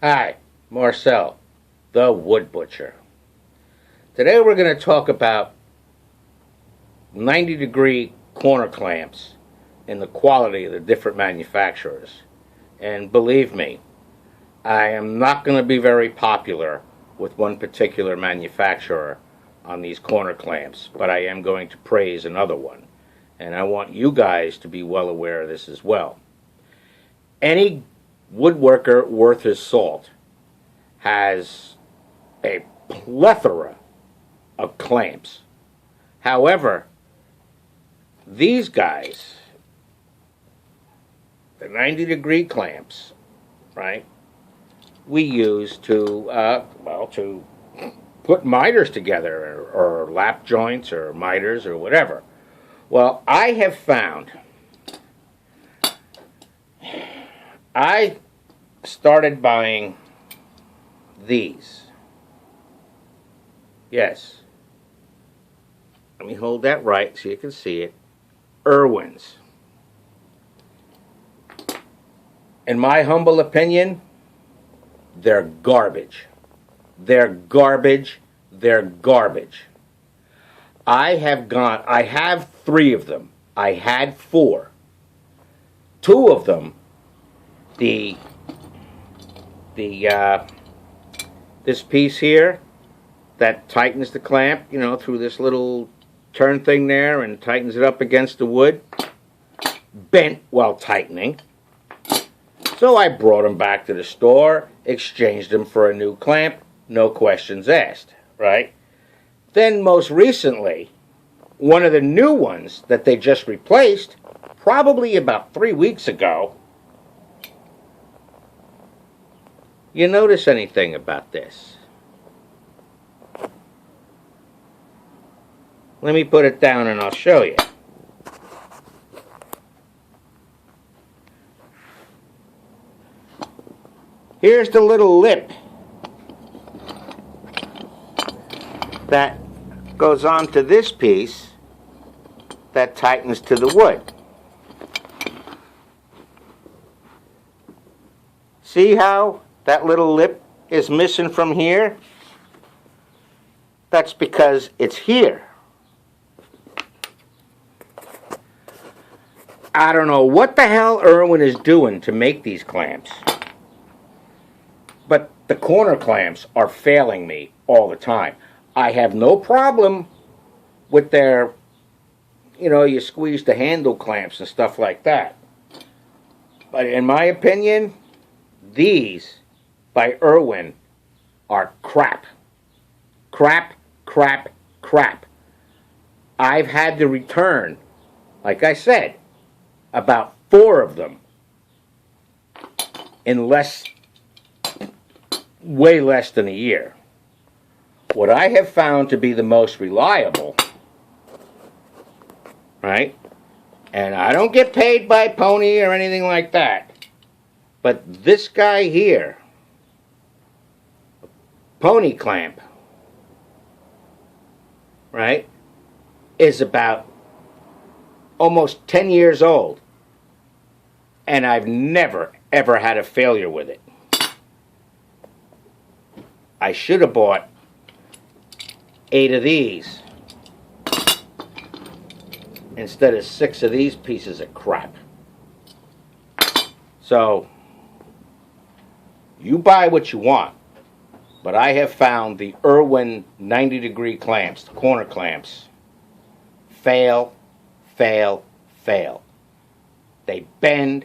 Hi, Marcel, the Wood Butcher. Today we're going to talk about 90-degree corner clamps and the quality of the different manufacturers. And believe me, I am not going to be very popular with one particular manufacturer on these corner clamps, but I am going to praise another one. And I want you guys to be well aware of this as well. Any woodworker worth his salt has a plethora of clamps. However, these guys, the 90-degree clamps, right, we use to put miters together, or lap joints, or miters, or whatever. Well, I have found, I started buying these. Yes. Let me hold that right so you can see it. Irwin's. In my humble opinion, they're garbage. They're garbage. They're garbage. I have 3 of them. I had 4. 2 of them, this piece here that tightens the clamp, through this little turn thing there and tightens it up against the wood, bent while tightening. So I brought them back to the store, exchanged them for a new clamp, no questions asked, right? Then most recently, one of the new ones that they just replaced, probably about 3 weeks ago. You notice anything about this? Let me put it down and I'll show you. Here's the little lip that goes onto this piece that tightens to the wood. See how that little lip is missing from here? That's because it's here. I don't know what the hell Irwin is doing to make these clamps, but the corner clamps are failing me all the time. I have no problem with their, you squeeze the handle clamps and stuff like that. But in my opinion, these by Irwin are crap. Crap, crap, crap. I've had to return, like I said, about 4 of them in way less than a year. What I have found to be the most reliable, right? And I don't get paid by Pony or anything like that, but this guy here, Pony clamp, right, is about almost 10 years old, and I've never ever had a failure with it. I should have bought 8 of these instead of 6 of these pieces of crap. So you buy what you want, but I have found the Irwin 90-degree clamps, the corner clamps, fail. They bend.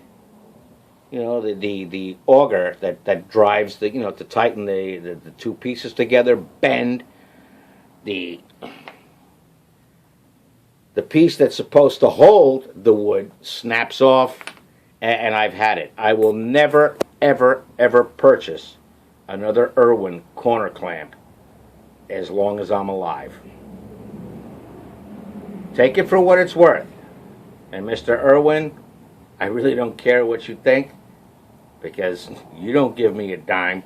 The auger that drives to tighten the 2 pieces together, bend. The piece that's supposed to hold the wood snaps off, and I've had it. I will never, ever purchase another Irwin corner clamp as long as I'm alive. Take it for what it's worth. And Mr. Irwin, I really don't care what you think, because you don't give me a dime.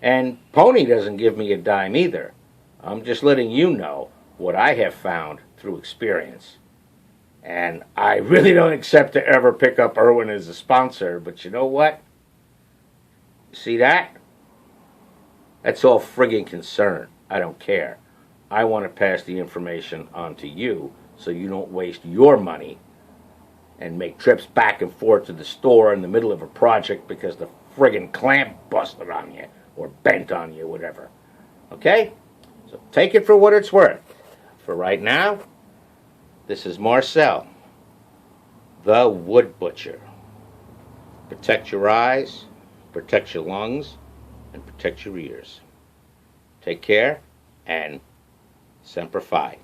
And Pony doesn't give me a dime either. I'm just letting you know what I have found through experience. And I really don't accept to ever pick up Irwin as a sponsor, but you know what? See that? That's all friggin' concern. I don't care. I want to pass the information on to you so you don't waste your money and make trips back and forth to the store in the middle of a project because the friggin' clamp busted on you or bent on you, whatever. Okay? So take it for what it's worth. For right now, this is Marcel, the Wood Butcher. Protect your eyes, protect your lungs, and protect your ears. Take care, and Semper Fi.